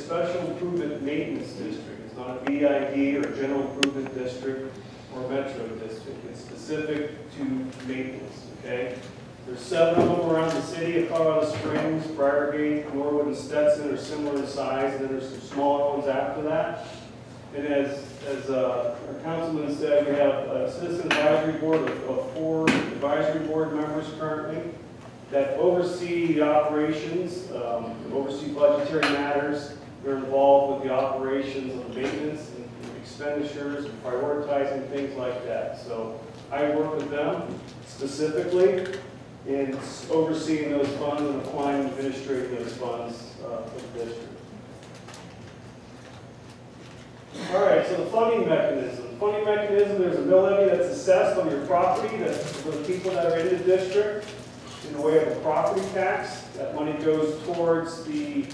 special improvement maintenance district. It's not a BID or a general improvement district or a metro district. It's specific to maintenance, okay? There's 7 of them around the city of Colorado Springs. Briargate, Norwood, and Stetson are similar in size, and then there's some smaller ones after that. And as our councilman said, we have a citizen advisory board of 4 advisory board members currently that oversee the operations, oversee budgetary matters. They're involved with the operations of the maintenance and expenditures and prioritizing things like that. So I work with them specifically in overseeing those funds and applying and administrating those funds for the district. All right, so the funding mechanism. The funding mechanism, there's a mill levy that's assessed on your property that's for the people that are in the district in the way of a property tax. That money goes towards the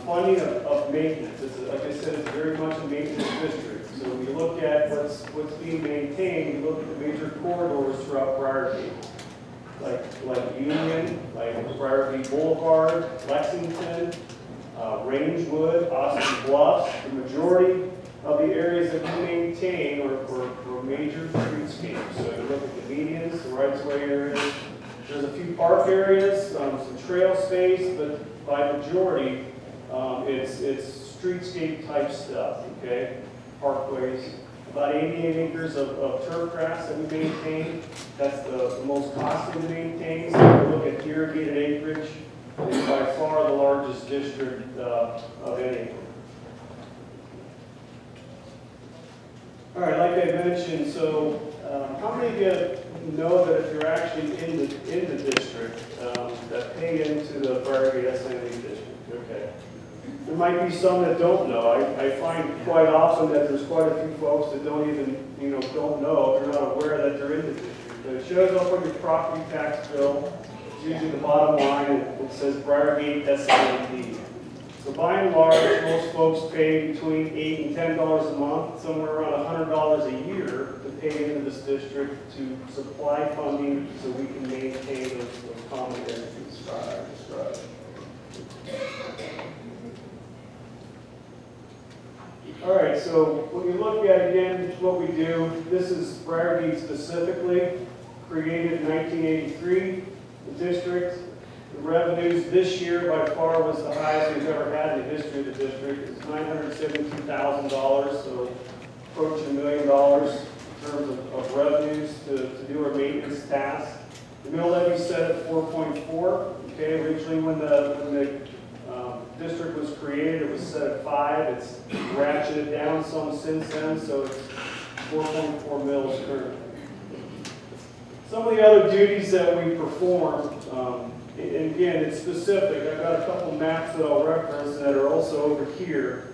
funding of maintenance. Like I said, it's very much a maintenance district. So when you look at what's being maintained, you look at the major corridors throughout Briargate, like Union, like Briargate Boulevard, Lexington, Rangewood, Austin Bluffs. The majority of the areas that we maintain are major streetscapes. So you look at the medians, the rights-of-way areas. There's a few park areas, some trail space, but by majority, it's streetscape type stuff, okay? Parkways. About 88 acres of turf grass that we maintain. That's the most costly to maintain. So if you look at irrigated acreage, it's by far the largest district of any. All right, like I mentioned, so how many of you know that if you're actually in the district that pay into the Briargate SIMD district? Okay. There might be some that don't know. I find quite often that there's quite a few folks that don't even, don't know, they're not aware that they're in the district. But it shows up on your property tax bill. It's usually the bottom line. It says Briargate SIMD. So by and large, most folks pay between $8 and $10 a month, somewhere around $100 a year to pay into this district to supply funding so we can maintain those common areas described. All right, so when you look at, again, what we do, this is Briargate specifically, created in 1983, the district. The revenues this year by far was the highest we've ever had in the history of the district. It's $972,000, so approaching $1 million in terms of revenues to do our maintenance tasks. The mill levy set at 4.4. Okay, originally when the district was created, it was set at 5. It's ratcheted down some since then, so it's 4.4 mils currently. Some of the other duties that we perform. And again, it's specific. I've got a couple maps that I'll reference that are also over here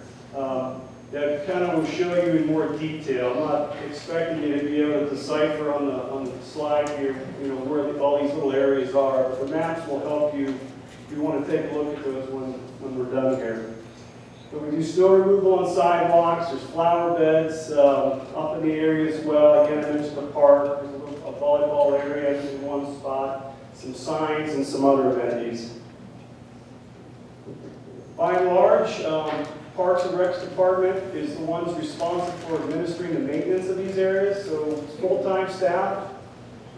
that kind of will show you in more detail. I'm not expecting you to be able to decipher on the slide here, where all these little areas are. But the maps will help you if you want to take a look at those when we're done here. So we do snow removal on sidewalks. There's flower beds up in the area as well. Again, I mentioned the park. There's a volleyball area in one spot. Some signs and some other amenities. By and large, Parks and Recs Department is the ones responsible for administering the maintenance of these areas. So it's full-time staff.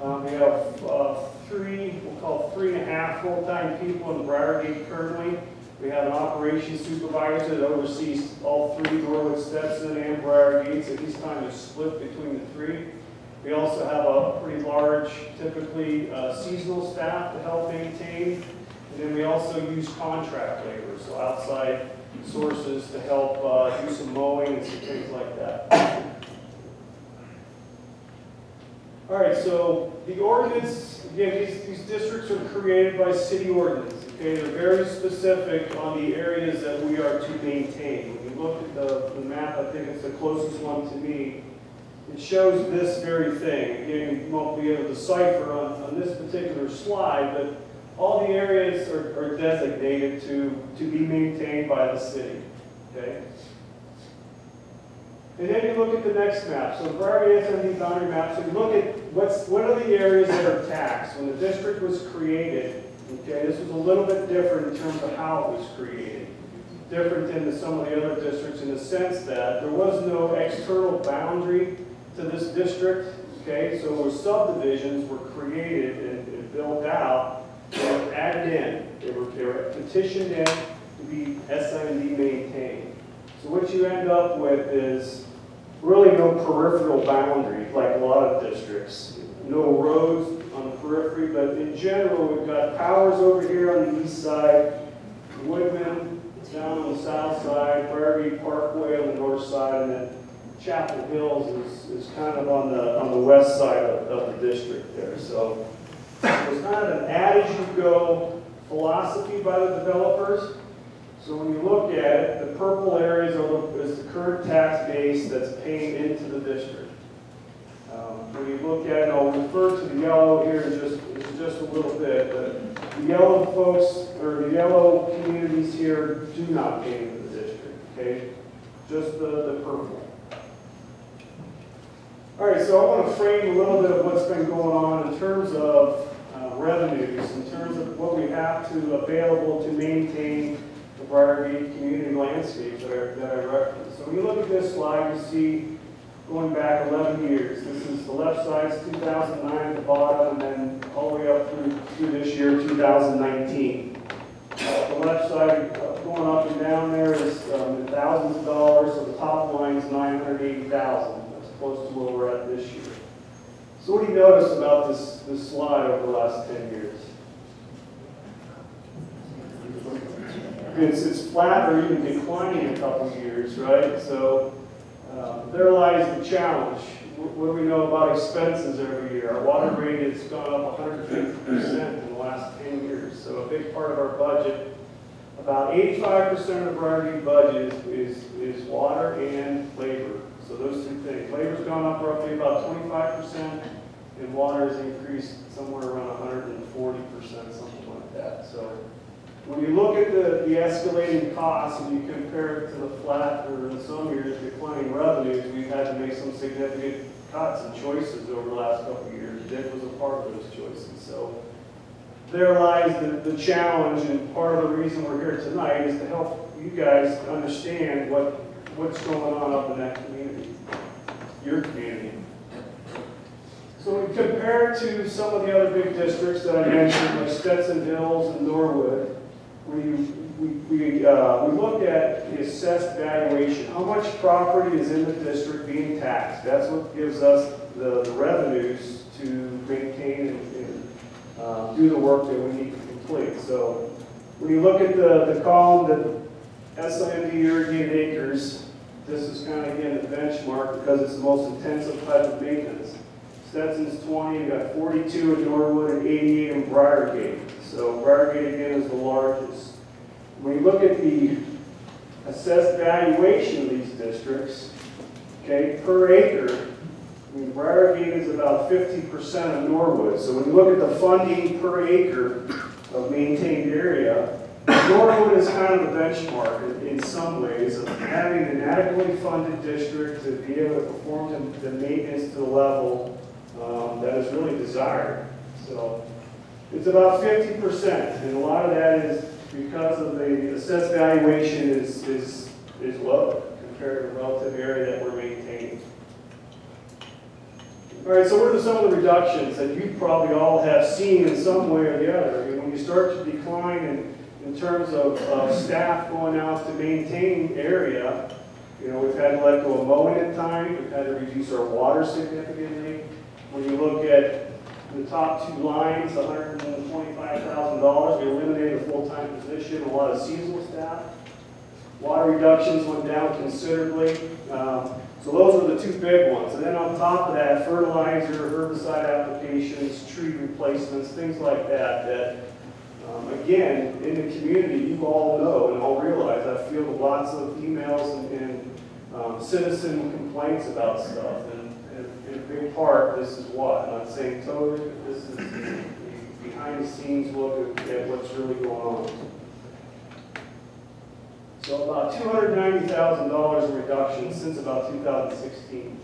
We have 3, we'll call 3.5 full-time people in Briargate currently. We have an operations supervisor that oversees all 3, Norwood, Stetson, and Briargate, so he's kind of split between the 3. We also have a pretty large, typically seasonal staff to help maintain. And then we also use contract labor, so outside sources to help do some mowing and some things like that. All right, so the ordinance, again, these districts are created by city ordinance. Okay, they're very specific on the areas that we are to maintain. When you look at the map, I think it's the closest one to me. It shows this very thing. Again, you won't be able to decipher on this particular slide, but all the areas are designated to be maintained by the city. Okay? And then you look at the next map. So Briargate SIMD boundary map. So you look at what are the areas that are taxed. When the district was created, okay, this was a little bit different in terms of how it was created. different than some of the other districts in the sense that there was no external boundary to this district. Okay, so where subdivisions were created and built out, they were added in. They were petitioned in to be SIMD maintained. So what you end up with is really no peripheral boundary like a lot of districts. No roads on the periphery, but in general, we've got Powers over here on the east side, Woodman down on the south side, Briargate Parkway on the north side, and then Chapel Hills is kind of on the west side of the district there. So there's kind of an as-you-go philosophy by the developers. So when you look at it, the purple areas is the current tax base that's paying into the district. When you look at it, I'll refer to the yellow here in just a little bit, but the yellow folks, or the yellow communities here do not pay into the district, okay? Just the purple. All right, so I want to frame a little bit of what's been going on in terms of revenues, in terms of what we have to available to maintain the Briargate community landscape that I referenced. So when you look at this slide, you see going back 11 years. This is the left side's 2009 at the bottom, and then all the way up through this year, 2019. The left side going up and down there is in thousands of dollars, so the top line is $980,000. That's close to where we're at this year. So what do you notice about this slide over the last 10 years? It's flat or even declining a couple of years, right? So there lies the challenge. What do we know about expenses every year? Our water rate has gone up 150% in the last 10 years. So a big part of our budget, about 85% of our budget is water and labor. So those two things. Labor's gone up roughly about 25%, and water has increased somewhere around 140%, something like that. So when you look at the escalating costs and you compare it to the flat or in some years declining revenues, we've had to make some significant cuts and choices over the last couple of years. DIC was a part of those choices. So there lies the challenge, and part of the reason we're here tonight is to help you guys understand what's going on up in that community, your community. So when we compare it to some of the other big districts that I mentioned, like Stetson Hills and Norwood, we look at the assessed valuation. How much property is in the district being taxed? That's what gives us the revenues to maintain and do the work that we need to complete. So when you look at the column that SIMD irrigated acres, this is kind of, again, the benchmark because it's the most intensive type of maintenance. Stetson's 20, you got 42 in Norwood and 88 in Briargate. So Briargate, again, is the largest. When you look at the assessed valuation of these districts, okay, per acre, I mean, Briargate is about 50% of Norwood. So when you look at the funding per acre of maintained area, Norwood is kind of the benchmark in some ways of having an adequately funded district to be able to perform the maintenance to the level that is really desired. So it's about 50%, and a lot of that is because of the assessed valuation is low compared to the relative area that we're maintaining. All right, so what are some of the reductions that you probably all have seen in some way or the other? I mean, when you start to decline in terms of staff going out to maintain area, you know, we've had to let go of mowing at times, we've had to reduce our water significantly. When you look at the top two lines, $125,000, we eliminated a full-time position, a lot of seasonal staff. Water reductions went down considerably. So those are the two big ones. And then on top of that, fertilizer, herbicide applications, tree replacements, things like that, again, in the community, you all know and all realize, I feel lots of emails and citizen complaints about stuff. And in a big part, this is what? I'm not saying totally, but this is the behind-the-scenes look at what's really going on. So about $290,000 in reduction since about 2016.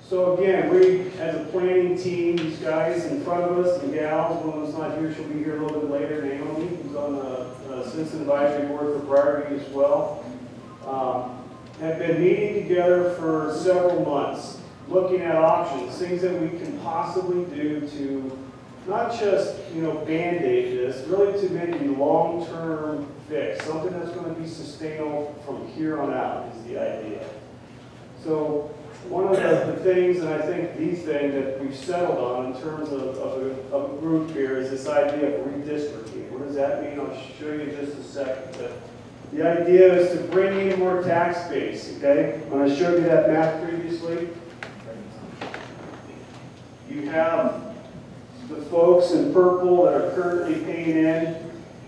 So again, we, as a planning team, these guys in front of us, and gals, one of them's not here, she'll be here a little bit later, Naomi, who's on the the Citizen Advisory Board for Briargate as well, have been meeting together for several months, looking at options, things that we can possibly do to not just, Band-Aid this, really to make a long-term fix, something that's going to be sustainable from here on out is the idea. So one of the things, and I think the thing that we've settled on in terms of a group here is this idea of redistricting. What does that mean? I'll show you in just a second. But the idea is to bring in more tax base, okay? When I showed you that map previously, you have the folks in purple that are currently paying in,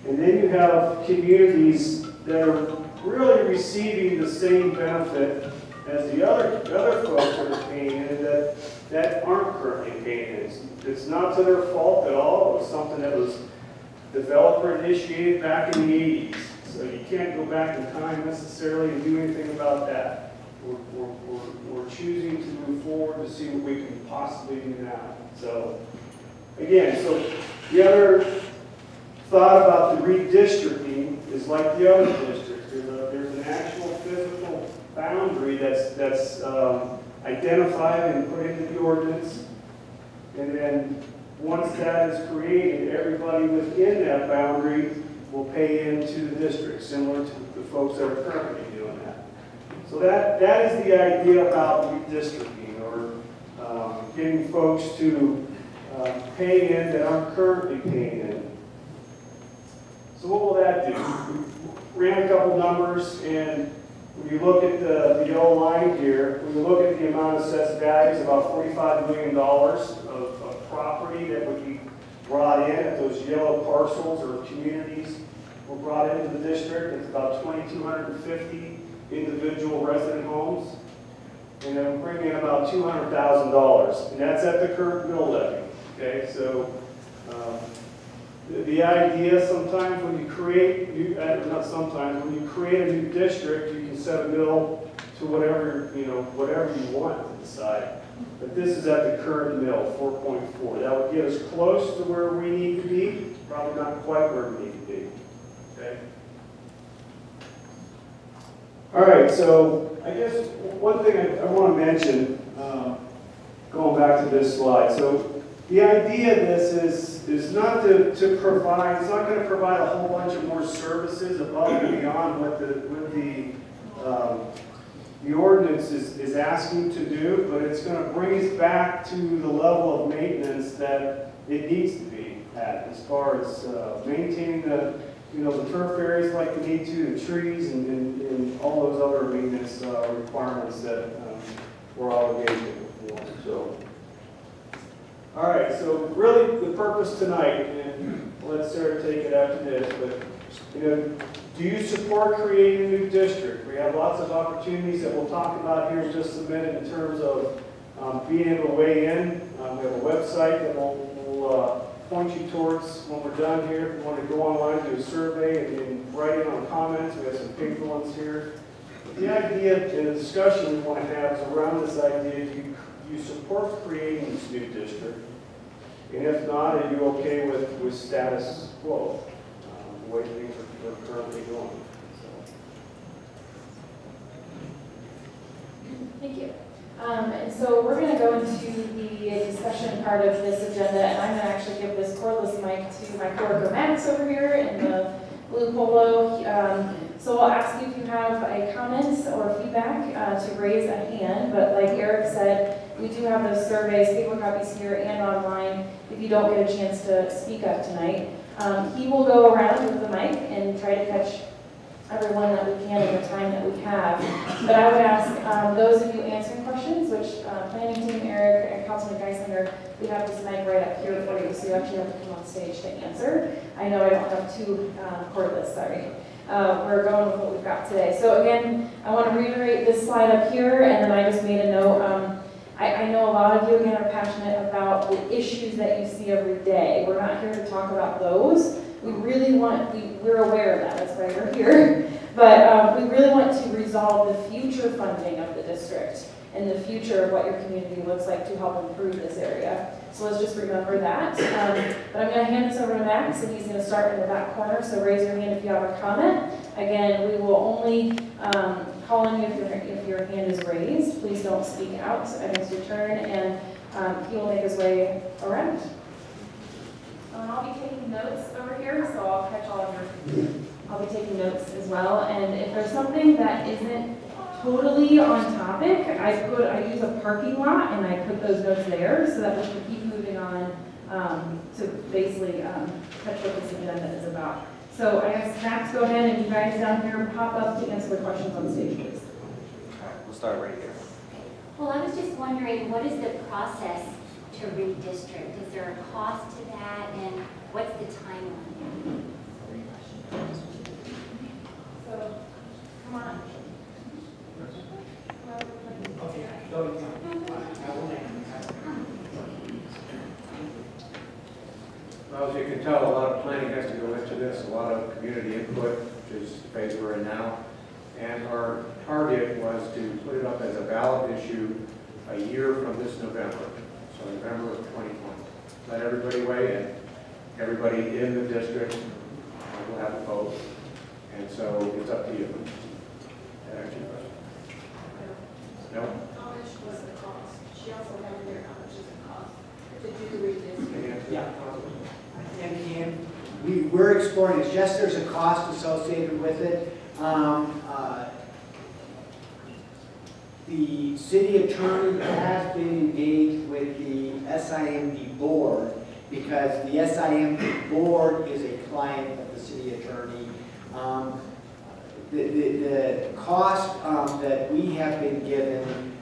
and then you have communities that are really receiving the same benefit as the other folks that are paying in that aren't currently paying in. It's not to their fault at all. It was something that was developer initiated back in the 80s. So you can't go back in time necessarily and do anything about that. We're choosing to move forward to see what we can possibly do now. So again, so the other thought about the redistricting is like the other districts. There's an actual physical boundary that's identified and put into the ordinance, and then once that is created, everybody within that boundary will pay into the district, similar to the folks that are currently doing that. So that is the idea about redistricting, or getting folks to pay in that aren't currently paying in. So what will that do? We ran a couple numbers, and when you look at the yellow line here, when you look at the amount of assessed values, about $45 million of property that would be brought in if those yellow parcels or communities were brought into the district. It's about 2,250 individual resident homes, and then we bring in about $200,000, and that's at the current mill levy. Okay, so the idea sometimes when you create, when you create a new district, you can set a mill to whatever you want to decide. But this is at the current mill, 4.4. That would get us close to where we need to be, probably not quite where we need to be. Okay. All right. So I guess one thing I want to mention, going back to this slide. So the idea of this is not to provide, it's not going to provide a whole bunch of more services above and beyond what the ordinance is asking to do, but it's going to bring us back to the level of maintenance that it needs to be at, as far as maintaining the turf areas like we need to, the trees, and all those other maintenance requirements that we're obligated to. So. All right, so really the purpose tonight, and let Sarah take it after this, but do you support creating a new district? We have lots of opportunities that we'll talk about here in just a minute in terms of being able to weigh in. We have a website that we'll point you towards when we're done here. If you want to go online, do a survey, and write in on comments. We have some paper ones here. But the idea and the discussion we want to have is around this idea. You support creating this new district, and if not, are you okay with status quo, the way things are currently going? Thank you. And so we're going to go into the discussion part of this agenda, and I'm going to actually give this cordless mic to my coworker Max over here in the blue polo. So I'll ask you if you have a comment or feedback to raise a hand, but like Eric said, we do have those surveys, paper copies here and online, if you don't get a chance to speak up tonight. He will go around with the mic and try to catch everyone that we can in the time that we have. But I would ask those of you answering questions, which planning team, Eric, and Councilman Geislinger, we have this mic right up here for you, so you actually have to come on stage to answer. I know I don't have two cordless, sorry. We're going with what we've got today. So again, I want to reiterate this slide up here, and then I just made a note. I know a lot of you, again, are passionate about the issues that you see every day. We're not here to talk about those. We really want, we're aware of that, that's why we're here. But we really want to resolve the future funding of the district. in the future of what your community looks like to help improve this area. So let's just remember that. But I'm going to hand this over to Max, and he's going to start in the back corner. So raise your hand if you have a comment. Again, we will only call on you if your hand is raised. Please don't speak out against your turn, and he will make his way around. And I'll be taking notes over here, so I'll catch all of your. I'll be taking notes as well. And if there's something that isn't totally on topic, I use a parking lot and I put those notes there so that we can keep moving on to basically catch what this agenda is about. So I guess Max, go ahead, and you guys down here pop up to answer the questions on stage, please. All right, we'll start right here. Well, I was just wondering, what is the process to redistrict? Is there a cost to that, and what's the timeline? So, come on. Okay, well, as you can tell, a lot of planning has to go into this, a lot of community input, which is the phase we're in now. And our target was to put it up as a ballot issue a year from this November, so November of 2020. Let everybody weigh in. Everybody in the district will have a vote, and so it's up to you. That answers your question? No? How much was the cost? She also had in there, how much is the cost to do the redistricting? Yeah. And we're exploring it. Yes, there's a cost associated with it. The city attorney has been engaged with the SIMD board because the SIMD board is a client of the city attorney. The cost that we have been given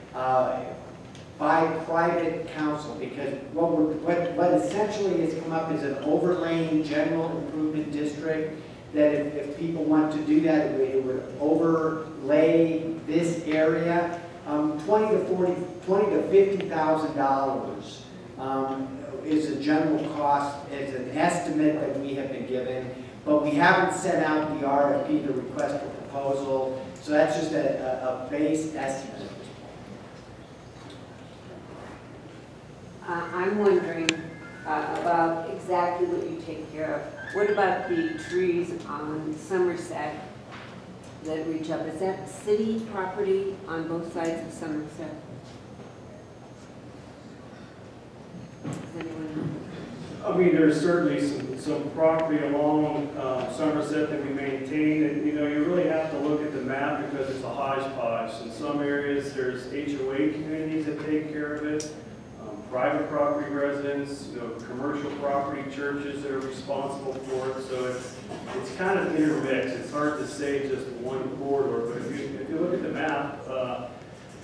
by private counsel, because what essentially has come up is an overlaying general improvement district, that if people want to do that, it would overlay this area. $20,000 to $50,000 is a general cost, is an estimate that we have been given, but we haven't sent out the RFP, the request for proposal, so that's just a base estimate. I'm wondering about exactly what you take care of. What about the trees on Somerset that reach up? Is that city property on both sides of Somerset? Does anyone know? I mean, there's certainly some property along Somerset that we maintain, and you know, you really have to look at the map because it's a hodgepodge. In some areas, there's HOA communities that take care of it, private property residents, you know, commercial property, churches that are responsible for it. So it's kind of intermixed. It's hard to say just one corridor, but if you look at the map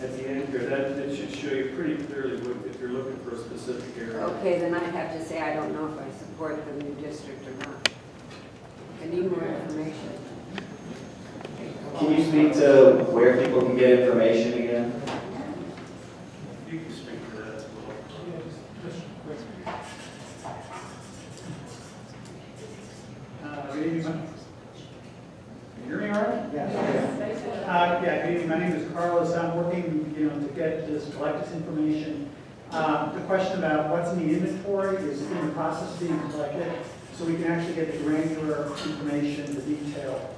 at the end here, that should show you pretty clearly if you're looking for a specific area. Okay, then I have to say I don't know if I support the new district or not. I need more information. Can you speak to where people can get information again? You can speak to that as well. Good evening. Can you hear me all right? Yeah. Yeah, good evening. My name is Carlos. I'm working, to collect this information. The question about what's in the inventory is in the process of being collected, so we can actually get the granular information, the detail,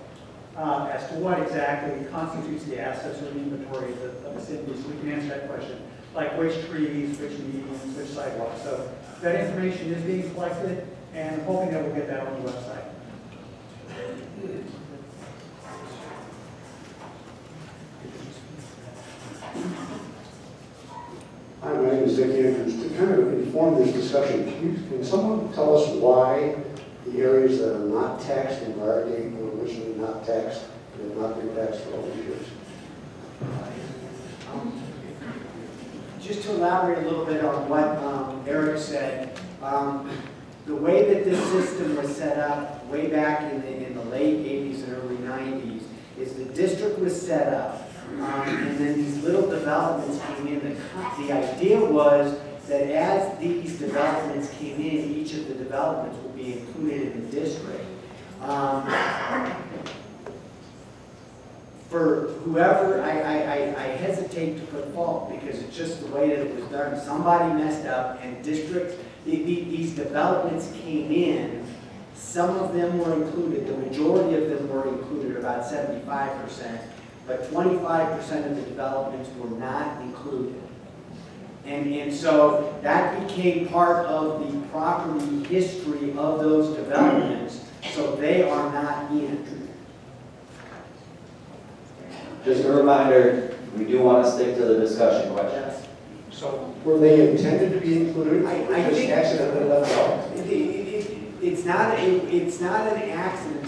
as to what exactly constitutes the assets or the inventory of the city. So we can answer that question, like which trees, which medians, which sidewalks. So that information is being collected, and I'm hoping that we'll get that on the website. Hi, my name is Dick Andrews. To kind of inform this discussion, can someone tell us why the areas that are not taxed in Briargate were originally not taxed and have not been taxed for all these years? Just to elaborate a little bit on what Eric said, the way that this system was set up way back in the late 80s and early 90s is the district was set up, and then these little developments came in. The idea was that as these developments came in, each of the developments would be included in the district. for whoever, I hesitate to put fault because it's just the way that it was done. Somebody messed up and these developments came in. Some of them were included, the majority of them were included, about 75%, but 25% of the developments were not included. And so that became part of the property history of those developments, so they are not in. Just a reminder, we do want to stick to the discussion question. Yes. So were they intended to be included? I Just think- accidentally left out? It's not an accident.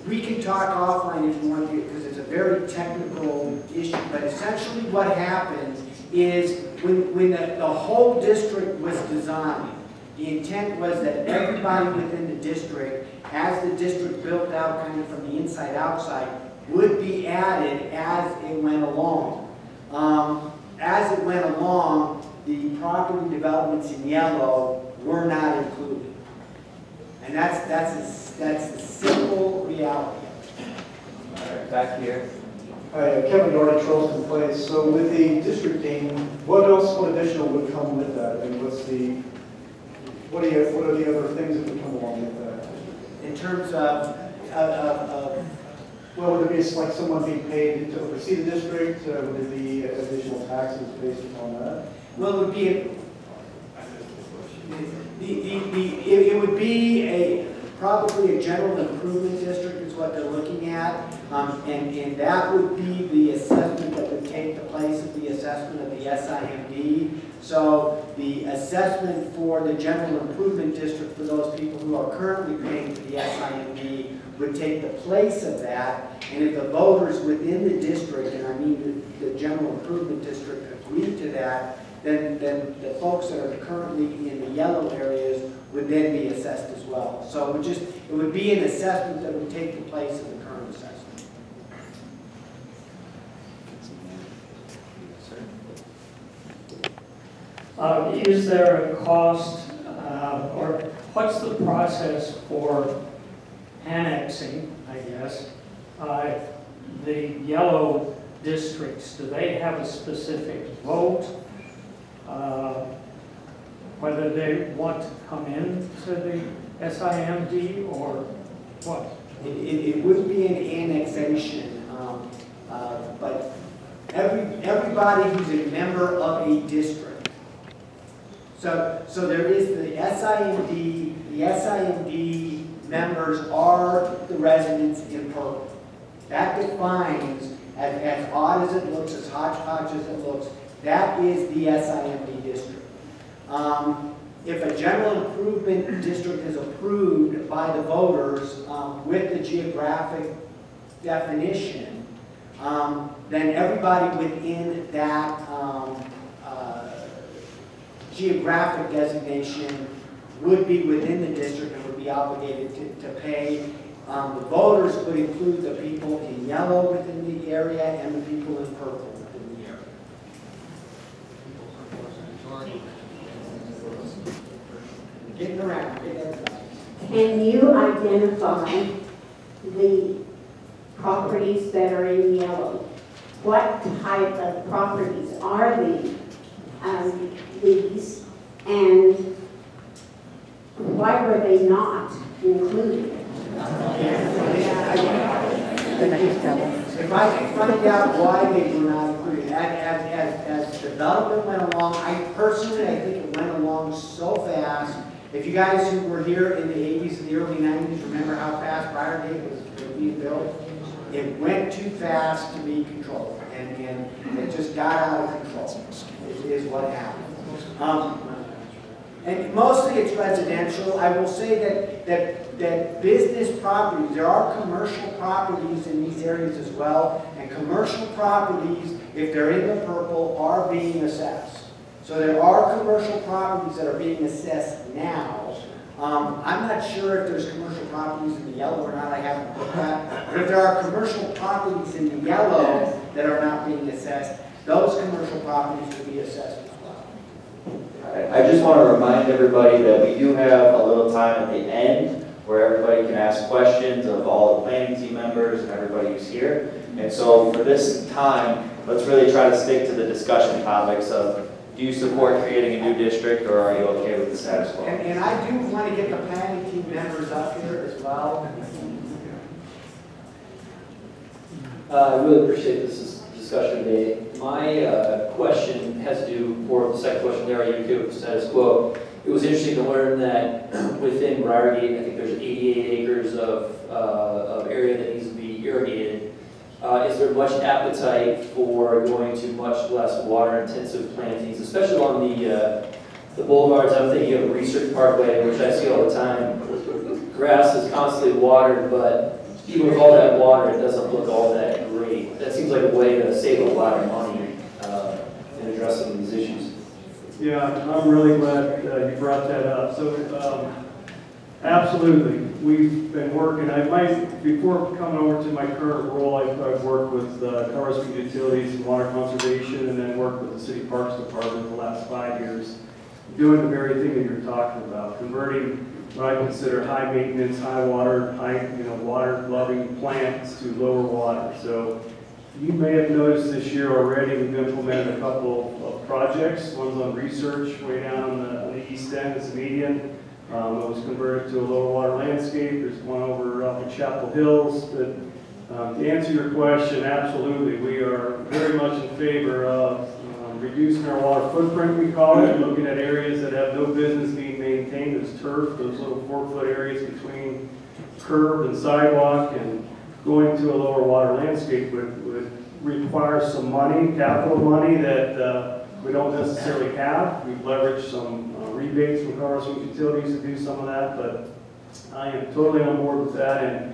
We can talk offline if you want to, because it's a very technical issue. But essentially, what happens is when the whole district was designed, the intent was that everybody within the district, as the district built out kind of from the inside outside, would be added as it went along. As it went along, the property developments in yellow were not included. And that's a simple reality. All right, back here. Hi, Kevin Doherty, Charleston Place. So with the districting, what additional would come with that? I mean, what are the other things that would come along with that? In terms of Well, would there be like someone being paid to oversee the district? Would there be additional taxes based upon that? well, it would be it would be probably a general improvement district is what they're looking at, and that would be the assessment that would take the place of the assessment of the SIMD. So the assessment for the general improvement district for those people who are currently paying for the SIMD would take the place of that, and if the voters within the district, and I mean the general improvement district, agree to that, then the folks that are currently in the yellow areas would then be assessed as well. So it would be an assessment that would take the place of the current assessment. Is there a cost, or what's the process for annexing, I guess, the yellow districts? Do they have a specific vote? Whether they want to come into the SIMD or what? It would be an annexation, but everybody who's a member of a district. So there is the SIMD. The SIMD members are the residents in purple. That defines, as odd as it looks, as hodgepodge as it looks, that is the SIMD district. If a general improvement district is approved by the voters with the geographic definition, then everybody within that geographic designation would be within the district and would be obligated to pay. The voters would include the people in yellow within the area and the people in purple within the area. Getting around. Can you identify the properties that are in yellow? What type of properties are these, and why were they not included? If I can find out why they were not included, as development went along, I think it went along so fast. If you guys who were here in the 80s and the early 90s remember how fast Briargate was being built, it went too fast to be controlled, and it just got out of control, is what happened. And mostly it's residential. I will say that business properties, there are commercial properties in these areas as well, and commercial properties, if they're in the purple, are being assessed. So there are commercial properties that are being assessed now. I'm not sure if there's commercial properties in the yellow or not. I haven't looked at. But if there are commercial properties in the yellow that are not being assessed, those commercial properties will be assessed as well. I just want to remind everybody that we do have a little time at the end where everybody can ask questions of all the planning team members and everybody who's here. And so for this time, let's really try to stick to the discussion topics of, do you support creating a new district, or are you okay with the status quo? And I do want to get the planning team members up here as well. I really appreciate this discussion today. My question has to do, or the second question there, are you okay with the status quo? It was interesting to learn that within Briargate, I think there's 88 acres of area that needs to be irrigated. Is there much appetite for going to much less water-intensive plantings, especially along the boulevards? I'm thinking of Research Parkway, which I see all the time. Grass is constantly watered, but even with all that water, it doesn't look all that great. That seems like a way to save a lot of money in addressing these issues. Yeah, I'm really glad you brought that up. So, absolutely, we've been working. Before coming over to my current role, I've worked with Colorado Utilities and Water Conservation, and then worked with the City Parks Department the last 5 years, doing the very thing that you're talking about, converting what I consider high maintenance, high water, water loving plants to lower water. So you may have noticed this year already, we've implemented a couple of projects. One's on Research, way down on the east end, it's a median. It was converted to a lower water landscape. There's one over up in Chapel Hills. But to answer your question, absolutely, we are very much in favor of reducing our water footprint, we call it, looking at areas that have no business being maintained as turf, those little 4-foot areas between curb and sidewalk, and going to a lower water landscape would require some money, capital money that we don't necessarily have. We've leveraged some rebates from Colorado Utilities to do some of that, but I am totally on board with that. And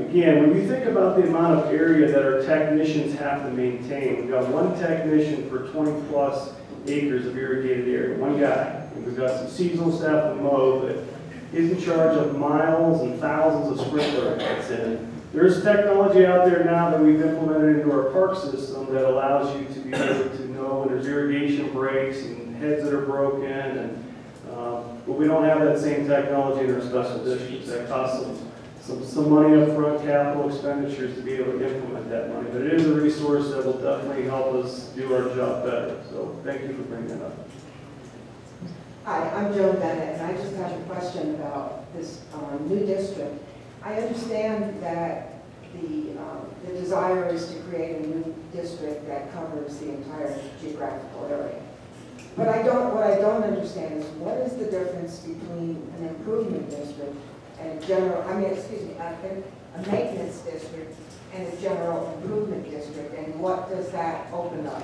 again, when you think about the amount of area that our technicians have to maintain, we've got one technician for 20+ acres of irrigated area, one guy. And we've got some seasonal staff to mow, but he's in charge of miles and thousands of sprinkler heads. And there's technology out there now that we've implemented into our park system that allows you to be able to know when there's irrigation breaks and heads that are broken. And but we don't have that same technology in our special districts. That costs some money up front, capital expenditures to be able to implement that money. But it is a resource that will definitely help us do our job better. So thank you for bringing that up. Hi, I'm Joan Bennett, and I just have a question about this new district. I understand that the desire is to create a new district that covers the entire geographical area. But what I don't understand is what is the difference between an improvement district and a a maintenance district and a general improvement district, and what does that open up?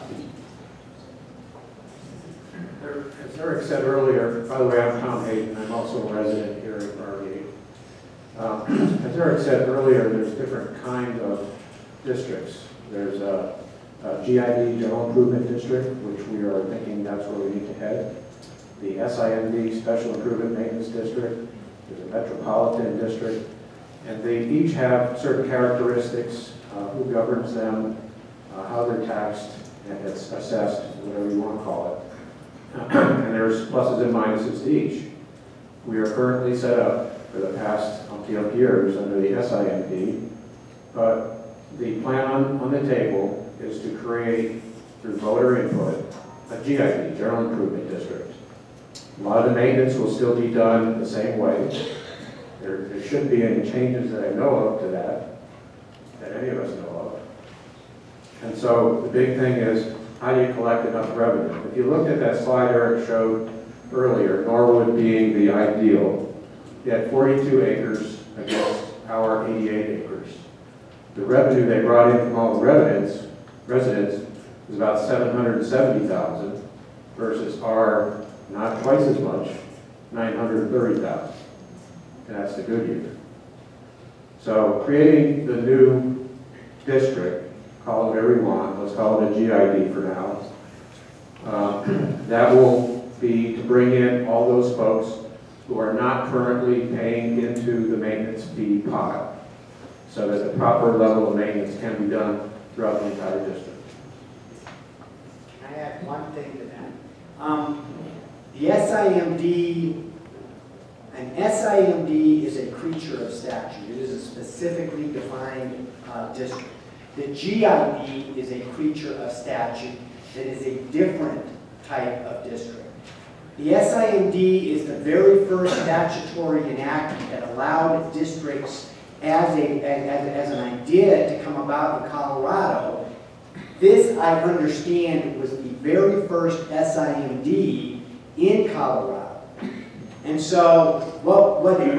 As Eric said earlier, by the way, I'm Tom Hayden. I'm also a resident here in Briargate. As Eric said earlier, there's different kinds of districts. There's a GID, General Improvement District, which we are thinking that's where we need to head. The SIMD, Special Improvement Maintenance District. There's a Metropolitan District. And they each have certain characteristics, who governs them, how they're taxed and it's assessed, whatever you want to call it. And there's pluses and minuses to each. We are currently set up for the past umpteen years under the SIMD, but the plan on the table is to create, through voter input, a GID, General Improvement District. A lot of the maintenance will still be done the same way. There shouldn't be any changes that I know of to that any of us know of. And so the big thing is, how do you collect enough revenue? If you looked at that slide Eric showed earlier, Norwood being the ideal, you had 42 acres against our 88 acres. The revenue they brought in from all the residents was about $770,000 versus our, not twice as much, $930,000. And that's the good year. So creating the new district, call it whatever you want, let's call it a GID for now. That will be to bring in all those folks who are not currently paying into the maintenance fee pot, so that the proper level of maintenance can be done throughout the entire district. Can I add one thing to that? The SIMD An SIMD is a creature of statute. It is a specifically defined district. The GID is a creature of statute that is a different type of district. The SIMD is the very first statutory enactment that allowed districts as an idea to come about in Colorado. This, I understand, was the very first SIMD in Colorado. And so what it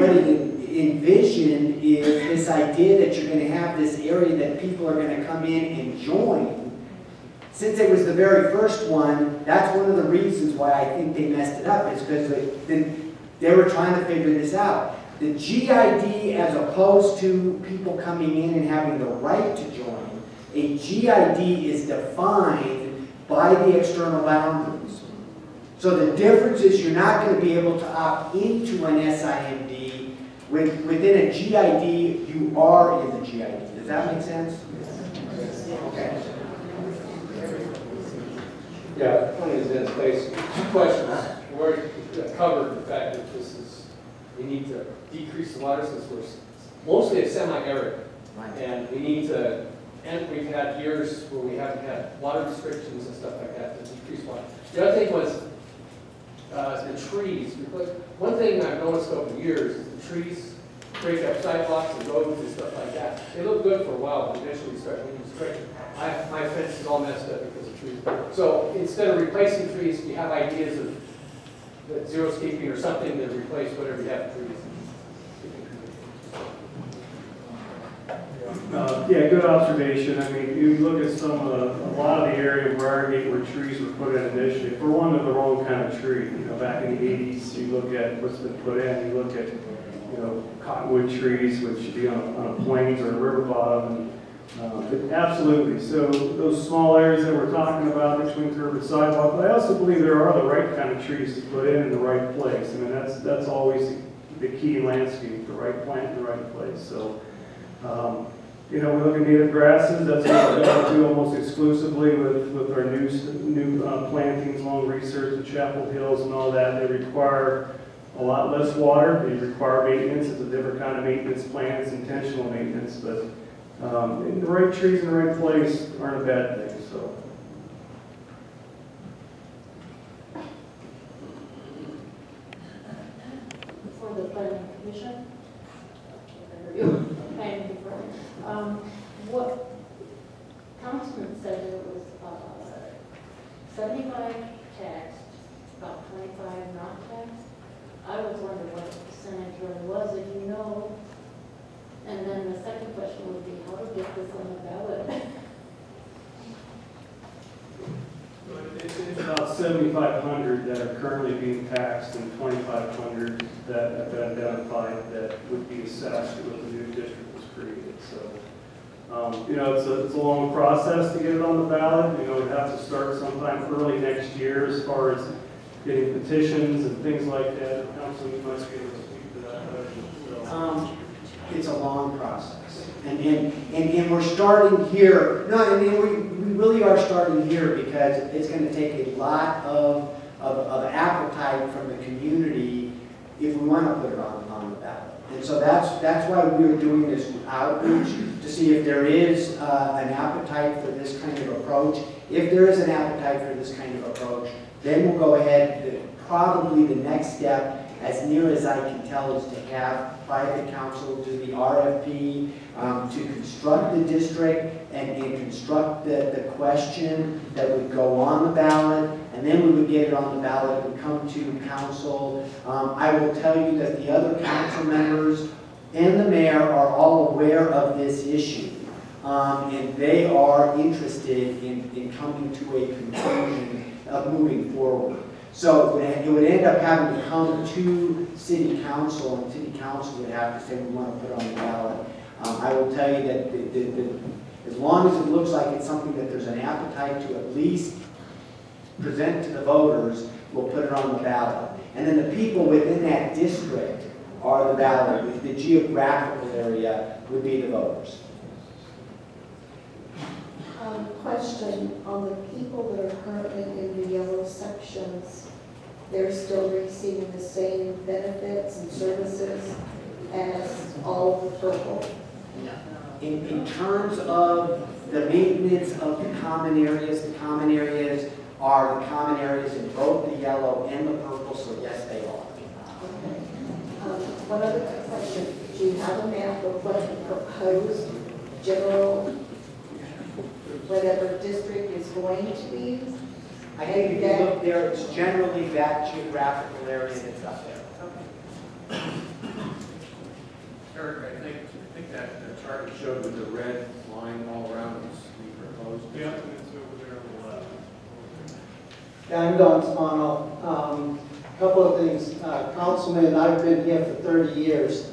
envisioned is this idea that you're going to have this area that people are going to come in and join. Since it was the very first one, that's one of the reasons why I think they messed it up, is because they were trying to figure this out. The GID, as opposed to people coming in and having the right to join, a GID is defined by the external boundaries. So the difference is you're not going to be able to opt into an SIMD. Within a GID, you are in the GID. Does that make sense? Okay. Yeah, plenty is in space. 2 questions. We already covered the fact that we need to decrease the water since we're mostly a semi-arid. And we need to, and we've had years where we haven't had water restrictions and stuff like that to decrease water. The other thing was the trees. Because one thing I've noticed over the years is the trees break up sidewalks and roads and stuff like that. They look good for a while, but eventually start losing strength. My fence is all messed up because of trees. So instead of replacing trees, we have ideas of xeriscaping or something to replace whatever you have trees. Yeah, good observation. I mean, you look at a lot of the area of Briargate where trees were put in initially. For one, they're the wrong kind of tree. You know, back in the 80s, you look at what's been put in. You look at, cottonwood trees, which should be on a plains or a river bottom. But absolutely. So those small areas that we're talking about between curb and sidewalk, but I also believe there are the right kind of trees to put in the right place. I mean, that's always the key in landscape, the right plant in the right place. So, we look at native grasses. That's what we do almost exclusively with our new plantings along Research and Chapel Hills and all that. They require a lot less water. They require maintenance. It's a different kind of maintenance plan. It's intentional maintenance, but the right trees in the right place aren't a bad thing. So. For the planning commission, what Councilman said there was 75 taxed, about 25 not taxed. I was wondering what the percentage really was, if you know. And then the second question would be how to get this on the ballot. It's about 7,500 that are currently being taxed and 2,500 that have been identified that would be assessed when the new district was created. So, it's a long process to get it on the ballot. We'd have to start sometime early next year as far as getting petitions and things like that. Council, you might be able to speak to that. So. It's a long process. And we're starting here. No, I mean, we really are starting here because it's going to take a lot of appetite from the community if we want to put it on the ballot. And so that's why we're doing this outreach, to see if there is an appetite for this kind of approach. If there is an appetite for this kind of approach, then we'll go ahead. Probably the next step, as near as I can tell, is to have private counsel do the RFP, to construct the district and construct the question that would go on the ballot, and then we would get it on the ballot, it would come to council. I will tell you that the other council members and the mayor are all aware of this issue, and they are interested in coming to a conclusion of moving forward. So it would end up having to come to city council, and city council would have to say we want to put it on the ballot. I will tell you that as long as it looks like it's something that there's an appetite to at least present to the voters, we'll put it on the ballot. And then the people within that district are the ballot. The geographical area would be the voters. Question on the people that are currently in the yellow sections. they're still receiving the same benefits and services as all of the purple? In terms of the maintenance of the common areas are the common areas in both the yellow and the purple, so yes, they are. Okay. One other question. Do you have a map of what the proposed general, whatever district is going to be? I think if you look there, it's generally that geographical area that's up there. Eric, I think that the chart you showed with the red line all around is the proposed. Yeah, it's over there on the left. Yeah, I'm Don Spano. Couple of things. Councilman, I've been here for 30 years,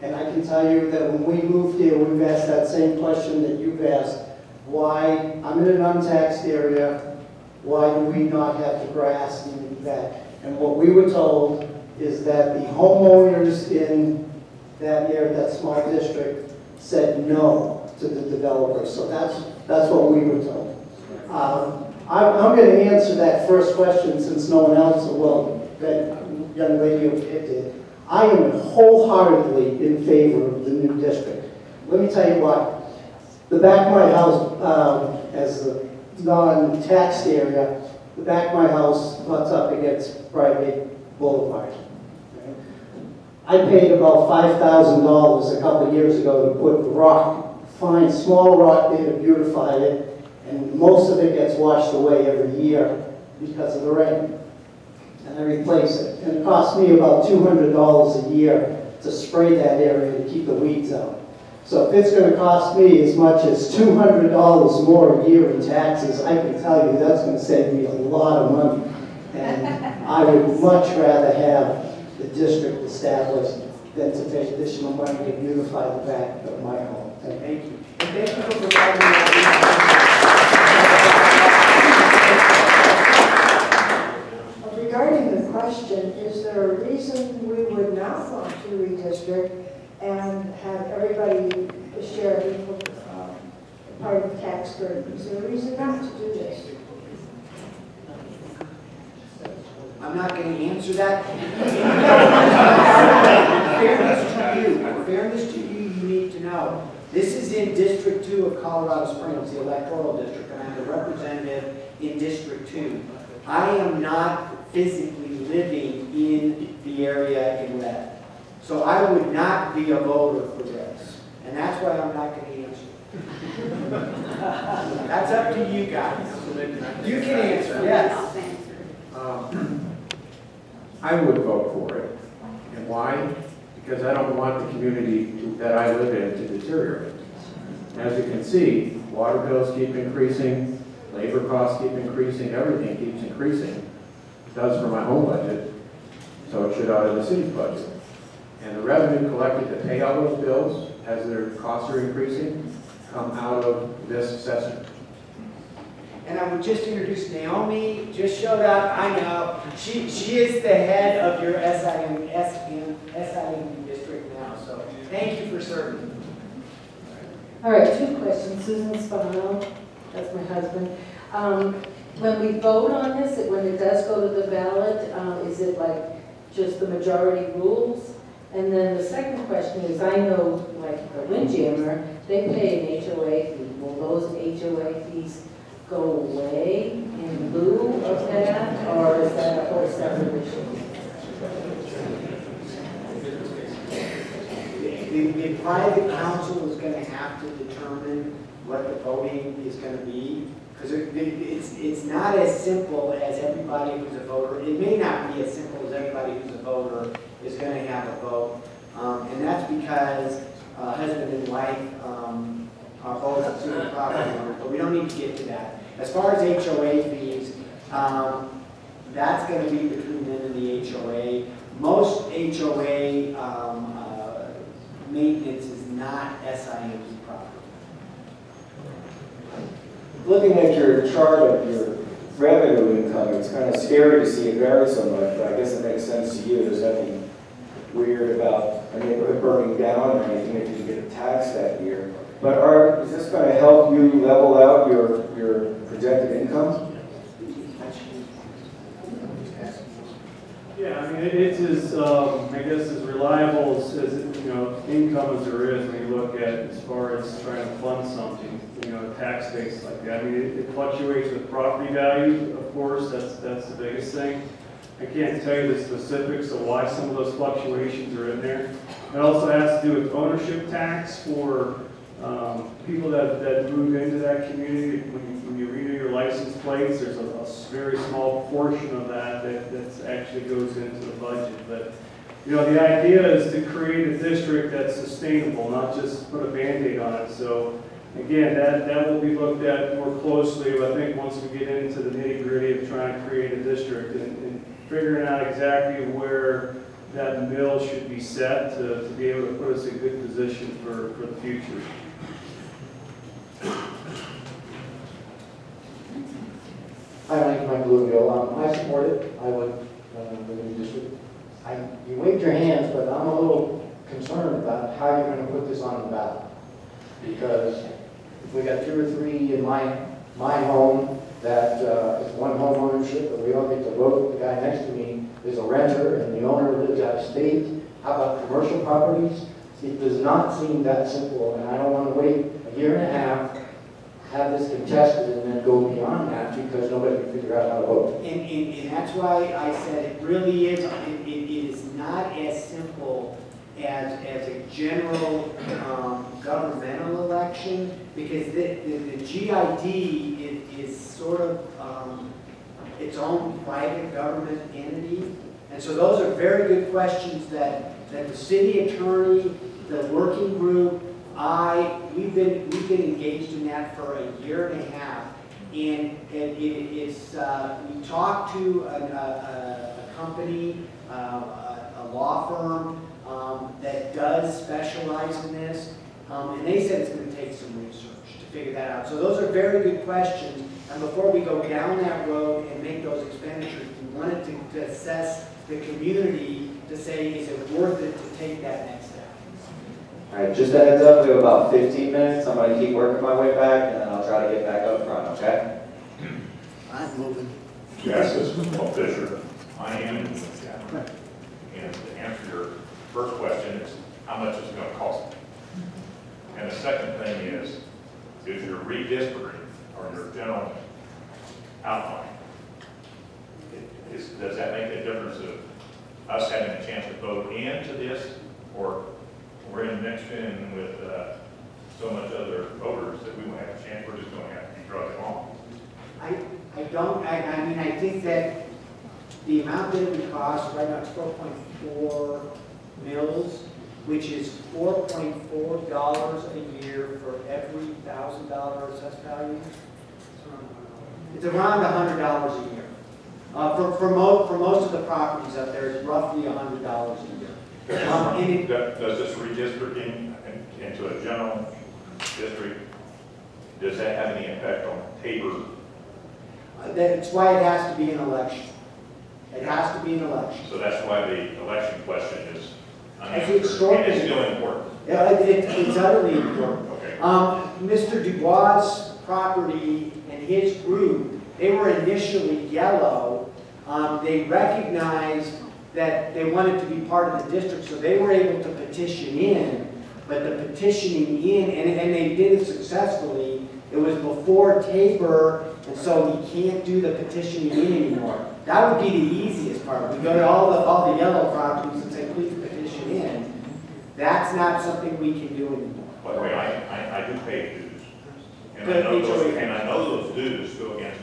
and I can tell you that when we moved here, we've asked that same question that you've asked. Why, I'm in an untaxed area, why do we not have the grass and that? And what we were told is that the homeowners in that area, that small district, said no to the developer. So that's what we were told. I'm going to answer that first question since no one else, well, that young lady over here did. I am wholeheartedly in favor of the new district. Let me tell you why. The back of my house, as a non-taxed area, the back of my house butts up against Briargate Boulevard. Okay? I paid about $5,000 a couple of years ago to put rock, fine small rock there to beautify it, and most of it gets washed away every year because of the rain. And I replace it. And it costs me about $200 a year to spray that area to keep the weeds out. So if it's going to cost me as much as $200 more a year in taxes, I can tell you that's going to save me a lot of money. And I would much rather have the district established than to pay additional money to beautify the back of my home. Thank you. And thank you for providing that. Regarding the question, is there a reason we would not want to redistrict and have everybody share an equal part of the tax burden? Is there a reason not to do this? I'm not going to answer that. In fairness to you, you need to know. This is in District 2 of Colorado Springs, the electoral district, and I'm the representative in District 2. I am not physically living in the area in red. So I would not be a voter for this. And that's why I'm not going to answer. That's up to you guys. You can answer, yes. I would vote for it. And why? Because I don't want the community that I live in to deteriorate. As you can see, water bills keep increasing, labor costs keep increasing, everything keeps increasing. It does for my home budget, so it should out of the city's budget. And the revenue collected to pay all those bills, as their costs are increasing, come out of this assessment. And I would just introduce Naomi, just showed up, I know. She is the head of your SIMD district now, so thank you for serving. All right, two questions. Susan Spano, that's my husband. When we vote on this, when it does go to the ballot, is it like just the majority rules? And then the second question is, I know like the Windjammer, they pay an HOA fee. Will those HOA fees go away in lieu of that, or is that a whole separate issue? The private council is going to have to determine what the voting is going to be, because it's not as simple as everybody who's a voter. It may not be as simple as everybody who's a voter is going to have a vote, and that's because husband and wife are both assuming property owners, but we don't need to get to that. As far as HOA fees, that's going to be between them and the HOA. Most HOA maintenance is not SIMD property. Looking at your chart of your revenue income, it's kind of scary to see it vary so much, but I guess it makes sense to you. There's nothing weird about a neighborhood burning down or anything if you get taxed that year. But is this going to help you level out your projected income? mean, it's as, I guess, as reliable as, income as there is when you look at as far as trying to fund something, a tax base like that. I mean, it fluctuates with property value, of course, that's the biggest thing. I can't tell you the specifics of why some of those fluctuations are in there. It also has to do with ownership tax for people that move into that community. When you renew your license plates, there's a very small portion of that actually goes into the budget. But the idea is to create a district that's sustainable, not just put a Band-Aid on it. So again, that will be looked at more closely, I think, once we get into the nitty-gritty of trying to create a district and figuring out exactly where that mill should be set to be able to put us in good position for the future. Hi, my name is Mike Bluegill. I support it. I would, the new district. You waved your hands, but I'm a little concerned about how you're going to put this on the ballot. Because if we got 2 or 3 in my home that is one home ownership, but we all get to vote. The guy next to me is a renter, and the owner lives out of state. How about commercial properties? It does not seem that simple, and I don't want to wait a year and a half, have this contested, and then go beyond that because nobody can figure out how to vote. And that's why I said it really is, it is not as simple as a general governmental election, because the GID is sort of its own private government entity. And so those are very good questions that the city attorney, the working group, we've been engaged in that for a year and a half. And we talked to a company, a law firm that does specialize in this, and they said it's going to take some research to figure that out. So those are very good questions, and before we go down that road and make those expenditures, we wanted to assess the community to say, is it worth it to take that next step? All right, just a heads up, we have about 15 minutes. I'm going to keep working my way back, and then I'll try to get back up front, okay? I'm moving. Yes, this is Paul Fisher. I am, and to answer your first question is, how much is it going to cost? And the second thing is your redistricting or your general outline, does that make a difference of us having a chance to vote into this, or we're in mixed in with so much other voters that we won't have a chance, we're just going to have to be drugged along? I mean, I think that the amount that it would cost right now is 4.4 mils, which is $4.4 a year for every $1,000 assessed value. It's around $100 a year. For most of the properties up there, it's roughly $100 a year. Does this redistricting into a general district, does that have any effect on Tabor? That's why it has to be an election. It has to be an election. So that's why the election question is It's still important. Yeah, it's utterly important. Okay. Mr. Dubois' property and his group, they were initially yellow. They recognized that they wanted to be part of the district, so they were able to petition in. But the petitioning in, and they did it successfully, it was before Tabor, and so we can't do the petitioning in anymore. That would be the easiest part. We go to all the yellow properties and say, please petition in. That's not something we can do anymore. By the way, I do pay dues. And I know those dues go against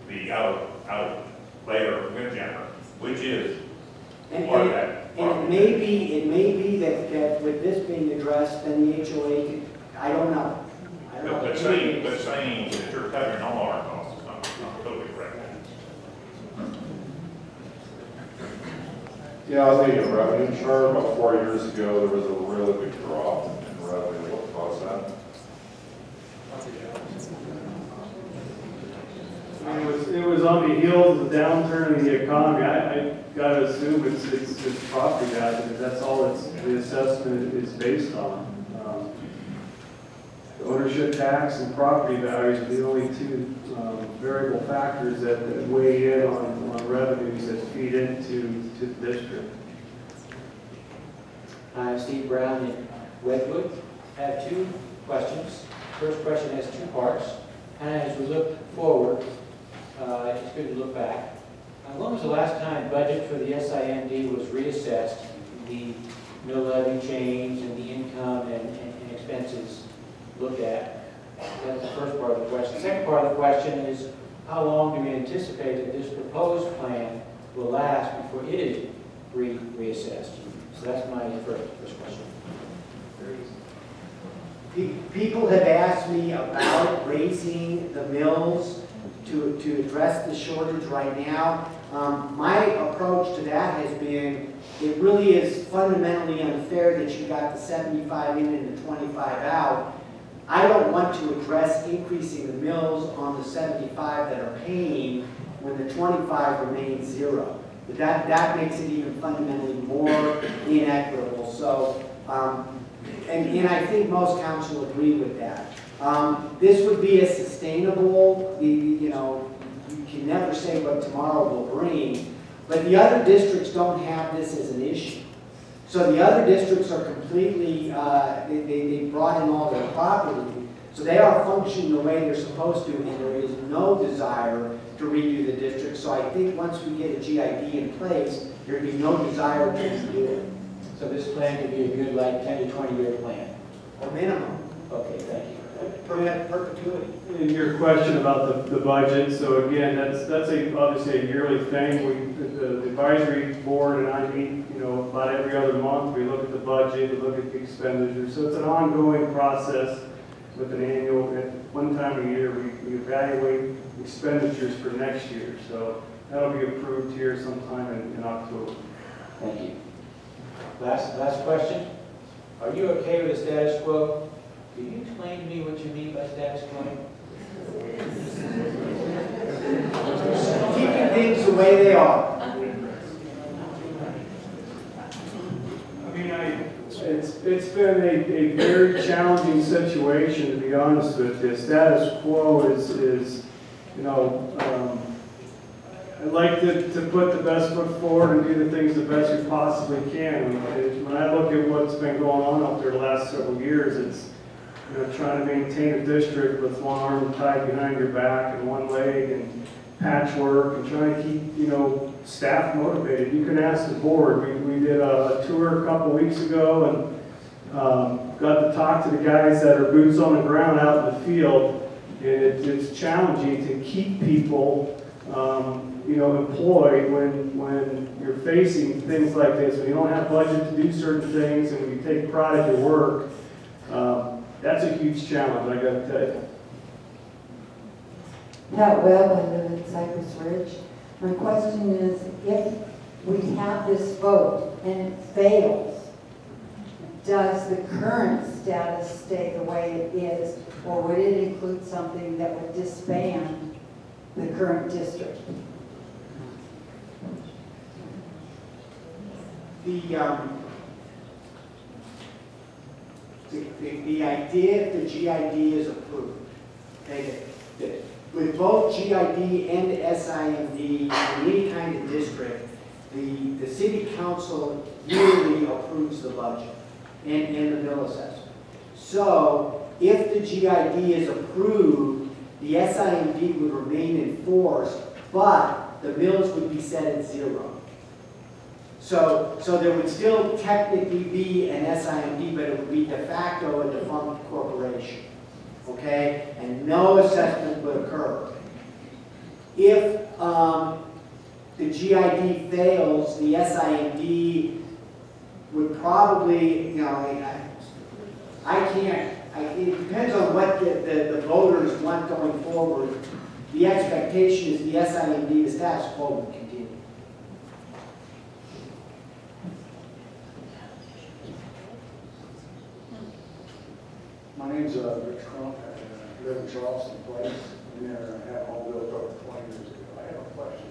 the out layer windjammer, which is part of that. And it may be that with this being addressed, then the HOA could, I don't know. But saying that you're covering all our costs is not totally correct. Yeah, I was thinking of revenue chart. About 4 years ago, there was a really big drop in revenue. What caused that? I mean, it was on the heels of the downturn in the economy. I gotta assume it's property value, because that's all the assessment is based on. Ownership tax and property values are the only two variable factors that weigh in on revenues that feed into the district. I'm Steve Brown in Redwood. I have two questions. First question has two parts. And as we look forward, it's good to look back. When was the last time budget for the SIMD was reassessed, the mill levy change and the income and expenses looked at? That's the first part of the question. Second part of the question is, how long do we anticipate that this proposed plan will last before it is reassessed? So that's my first question. People have asked me about raising the mills to address the shortage right now. My approach to that has been, it really is fundamentally unfair that you got the 75 in and the 25 out. I don't want to address increasing the mills on the 75 that are paying when the 25 remains zero. But that makes it even fundamentally more inequitable. So, and I think most council agree with that. This would be a sustainable, you know, you can never say what tomorrow will bring, but the other districts don't have this as an issue. So the other districts are completely, they brought in all their property, so they are functioning the way they're supposed to, and there is no desire to redo the district. So I think once we get a GID in place, there'd be no desire to redo it. So this plan could be a good, like, 10 to 20-year plan? A minimum. Okay, thank you. Perpetuity. And your question about the budget, so again, that's obviously a yearly thing. The advisory board and I meet, you know, about every other month. We look at the budget, we look at the expenditures. So it's an ongoing process with an annual, at one time a year, we evaluate expenditures for next year. So that'll be approved here sometime in October. Thank you. Last question. Are you okay with the status quo? Can you explain to me what you mean by status quo? Keeping things the way they are. I mean, it's been a very challenging situation, to be honest with you. Status quo is you know, I'd like to put the best foot forward and do the things the best we possibly can. When I look at what's been going on up there the last several years, it's, you know, trying to maintain a district with one arm tied behind your back and one leg and patchwork and trying to keep, you know, staff motivated. You can ask the board. We did a tour a couple weeks ago and got to talk to the guys that are boots on the ground out in the field. And it's challenging to keep people you know, employed when you're facing things like this, when you don't have budget to do certain things and when you take pride in your work. That's a huge challenge, I gotta tell you. Pat Webb, I live in Cypress Ridge. My question is, if we have this vote and it fails, does the current status stay the way it is, or would it include something that would disband the current district? The idea, if the GID is approved, okay, with both GID and SIMD in any kind of district, the city council yearly approves the budget and the mill assessment. So if the GID is approved, the SIMD would remain in force, but the mills would be set at zero. So there would still technically be an SIMD, but it would be de facto a defunct corporation, okay? And no assessment would occur. If the GID fails, the SIMD would probably, you know, it depends on what the voters want going forward. The expectation is the SIMD, the status quo, would continue. My name's Rich Crump. I live in Charleston Place. I had a home built over 20 years ago. I have a question.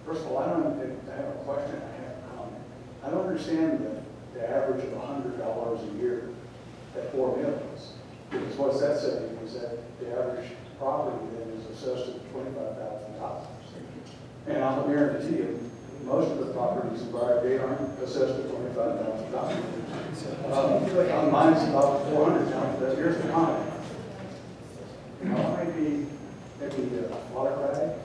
First of all, I have a question. I have a comment. I don't understand the average of $100 a year at 4 mills. Because what's that saying is that the average property then is assessed at $25,000. And I'll guarantee you, most of the properties in Briargate aren't assessed at $25,000. Mine's about $400,000, but here's the comment. Now, it might be maybe a watercrag,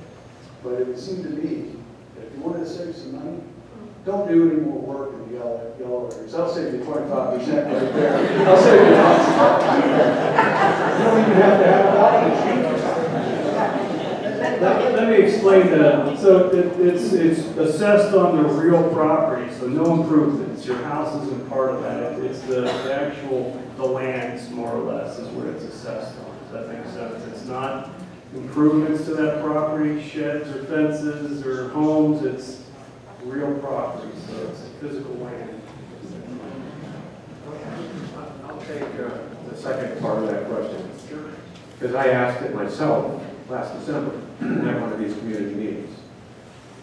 but it would seem to me that if you wanted to save some money, don't do any more work in the yellow areas. I'll save you 25% right there. I'll save you 25%. You don't even have to have a body. Let me explain that. So it's assessed on the real property, so no improvements. Your house isn't part of that. It's the actual, the lands, more or less, is what it's assessed on. Does that make sense? It's not improvements to that property, sheds or fences or homes. It's real property, so it's physical land. I'll take the second part of that question. Because I asked it myself last December at one of these community meetings.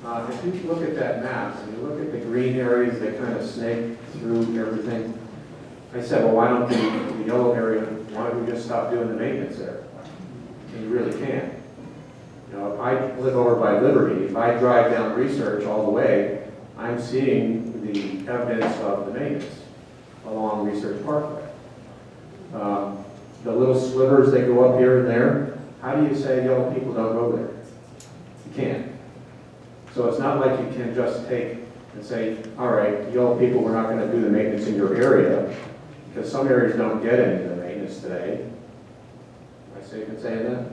If you look at that map and you look at the green areas that kind of snake through everything, I said, well, why don't the yellow area, why don't we just stop doing the maintenance there? And you really can't. You know, if I live over by Liberty, if I drive down Research all the way, I'm seeing the evidence of the maintenance along Research Parkway. The little slivers that go up here and there, how do you say yellow people don't go there? You can't. So it's not like you can just take and say, all right, yellow people, we're not going to do the maintenance in your area, because some areas don't get any of the maintenance today. Am I safe in saying that?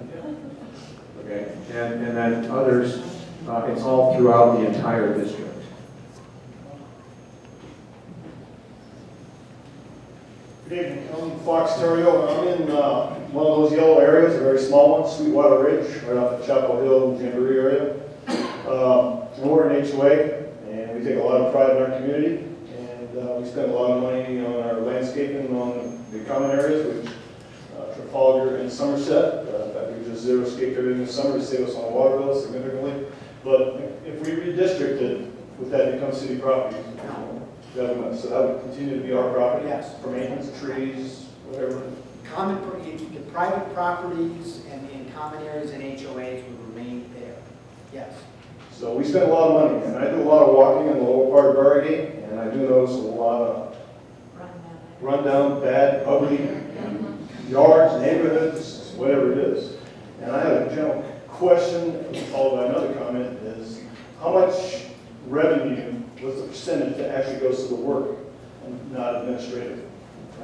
Okay, and then others, it's all throughout the entire district. Good evening, I'm Fox Terrio, and I'm in one of those yellow areas, a very small one, Sweetwater Ridge, right off the Chapel Hill, Jamboree area. And we're an HOA, and we take a lot of pride in our community, and we spend a lot of money on our landscaping on the common areas, which Trafalgar and Somerset. In fact, we just zero-scaped everything this summer to save us on a water bill significantly. But if we redistricted, would that become city property? Government, so that would continue to be our property? Yes. For maintenance, trees, whatever? The private properties and in common areas and HOAs would remain there. Yes. So we spend a lot of money, and I do a lot of walking in the lower part of Briargate, and I do notice a lot of rundown, bad, ugly yards, neighborhoods, whatever it is. And I have a general question, followed by another comment, is how much revenue was the percentage that actually goes to the work and not administrative? I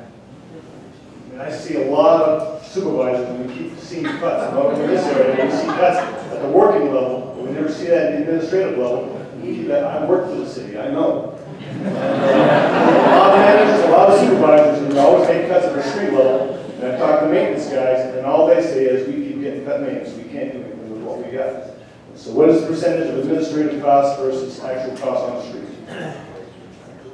mean, I see a lot of supervisors, and we keep seeing cuts. Not only in this area, we see cuts at the working level, but we never see that at the administrative level. We keep that. I work for the city, I know. And, a lot of managers, a lot of supervisors, and they always make cuts at the street level. And I talk to maintenance guys, and all they say is, we keep getting cut maintenance. We can't do anything with what we got. So what is the percentage of administrative costs versus actual costs on the street?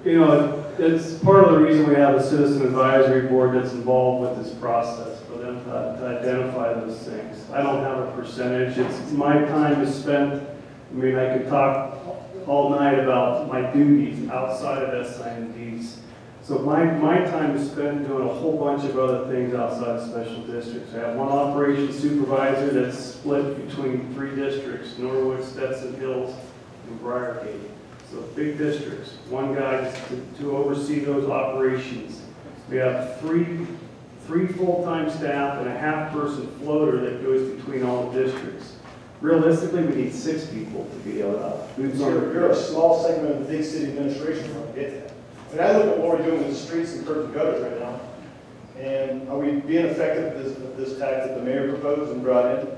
You know, it's part of the reason we have a citizen advisory board that's involved with this process, for them to identify those things. I don't have a percentage. It's my time is spent. I mean, I could talk all night about my duties outside of SIMDs. So my time is spent doing a whole bunch of other things outside of special districts. I have one operations supervisor that's split between 3 districts, Norwood, Stetson Hills, and Briargate. So big districts, one guy to oversee those operations. We have three full-time staff and a half-person floater that goes between all the districts. Realistically, we need 6 people to be able to boots on the You're a small segment of the big city administration, I get that. But I look at what we're doing with the streets and curbs and gutters right now, and are we being effective with this tax that the mayor proposed and brought in?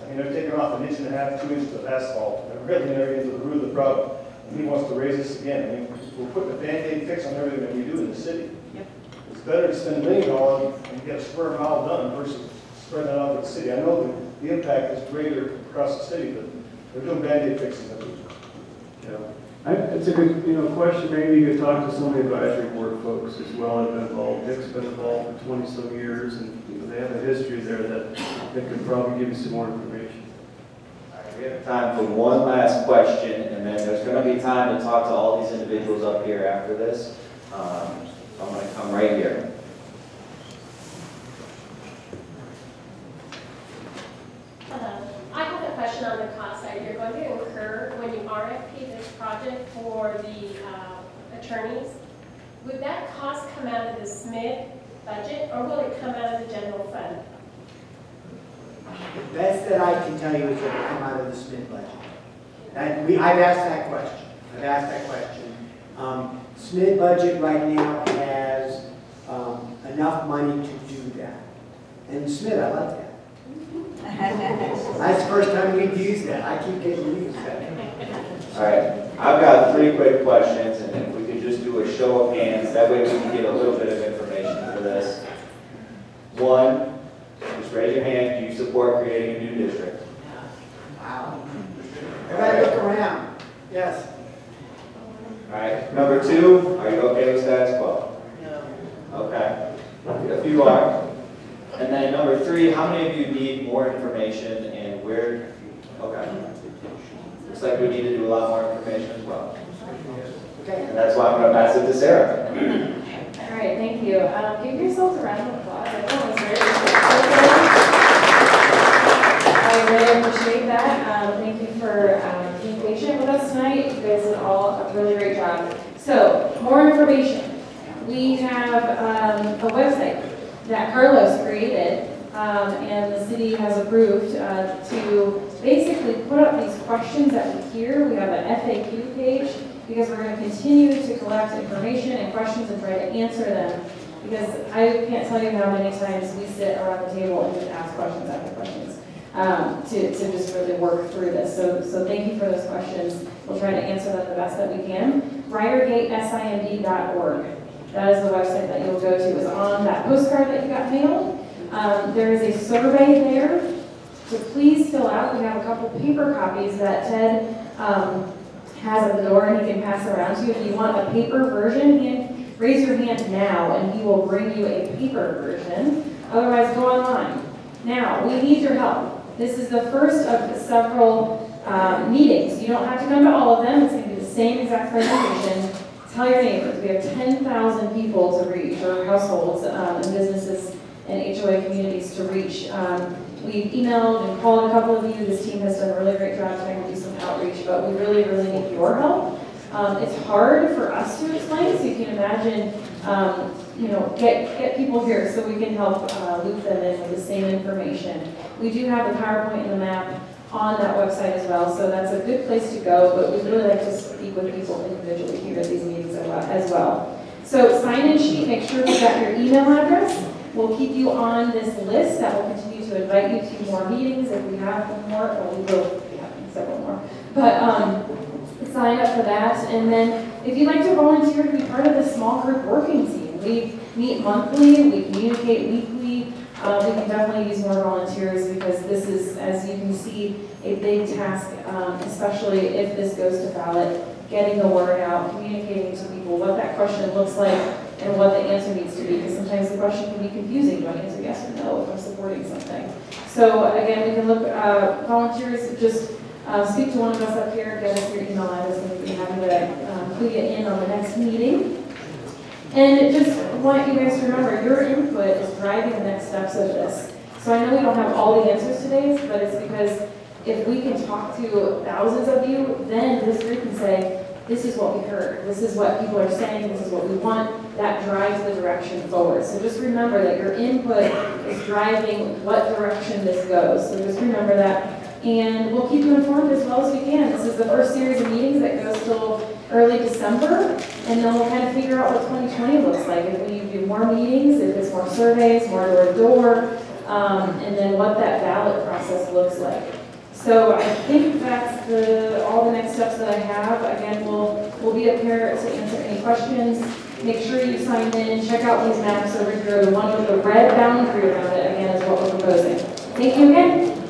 I mean, they're taking off 1.5 inches, 2 inches of asphalt. They're really never into the root of the problem. And he wants to raise this again. I mean, we're putting a Band-Aid fix on everything that we do in the city. Yep. It's better to spend $1 million and get a square mile done versus spreading that out to the city. I know the impact is greater across the city, but they're doing Band-Aid fixes every week. It's a good, question. Maybe you could talk to some of the advisory board folks as well that have been involved. Dick's been involved for 20-some years, and they have a history there that could probably give you some more information. All right, we have time for one last question, and then there's going to be time to talk to all these individuals up here after this. So I'm going to come right here. I have a question question on the cost side. You're going to incur, when you RFP this project for the attorneys, would that cost come out of the SMID budget, or will it come out of the general fund? The best that I can tell you is it will come out of the SMID budget. I've asked that question. SMID budget right now has enough money to do that. And SMID, I like that. That's the first time we've used that. I keep getting used that. All right, I've got 3 quick questions, and if we could just do a show of hands, that way we can get a little bit of information for this. 1, just raise your hand, do you support creating a new district? Wow. Everybody look around. Yes. All right, number 2, are you okay with status quo? No. Okay, a few are. And then number 3, how many of you need more information and where? Okay. Looks like we need to do a lot more information as well. Okay. And that's why I'm going to pass it to Sarah. All right, thank you. Give yourselves a round of applause. Everyone was very I really appreciate that. Thank you for being patient with us tonight. You guys did all a really great job. So, more information. We have a website that Carlos created, and the city has approved to basically put up these questions that we hear. We have an FAQ page because we're going to continue to collect information and questions and try to answer them, because I can't tell you how many times we sit around the table and just ask questions after questions to just really work through this. So thank you for those questions. We'll try to answer them the best that we can. BriargateSIMD.org. That is the website that you'll go to. It's on that postcard that you got mailed. There is a survey there, so please fill out. We have a couple paper copies that Ted has at the door and he can pass around to you. If you want a paper version, raise your hand now and he will bring you a paper version. Otherwise, go online. Now, we need your help. This is the first of several meetings. You don't have to come to all of them. It's going to be the same exact presentation. Tell your neighbors. We have 10,000 people to reach, or households and businesses and HOA communities to reach. We've emailed and called a couple of you. This team has done a really great job trying to do some outreach, but we really, really need your help. It's hard for us to explain, so you can imagine, get people here so we can help loop them in with the same information. We do have the PowerPoint and the map on that website as well, so that's a good place to go, but we'd really like to speak with people individually here at these meetings as well. So sign-in sheet, make sure you got your email address. We'll keep you on this list that will continue to invite you to more meetings if we have more, or we will be having several more. But sign up for that, and then if you'd like to volunteer to be part of the small group working team, we meet monthly, we communicate weekly. We can definitely use more volunteers because this is, as you can see, a big task, especially if this goes to ballot, getting the word out, communicating to people what that question looks like and what the answer needs to be, because sometimes the question can be confusing. Do I answer yes or no if I'm supporting something? So again, we can look, volunteers, just speak to one of us up here, get us your email address, and we'd be happy to include you in on the next meeting. And just want you guys to remember, your input is driving the next steps of this. So I know we don't have all the answers today, but it's because if we can talk to thousands of you, then this group can say, this is what we heard, this is what people are saying, this is what we want. That drives the direction forward. So just remember that your input is driving what direction this goes. So just remember that. And we'll keep you informed as well as we can. This is the first series of meetings that goes till early December, and then we'll kind of figure out what 2020 looks like. If we do more meetings, if it's more surveys, more door-to-door, and then what that ballot process looks like. So I think that's all the next steps that I have. Again, we'll be up here to answer any questions. Make sure you sign in. Check out these maps over here. The one with the red boundary around it, again, is what we're proposing. Thank you again.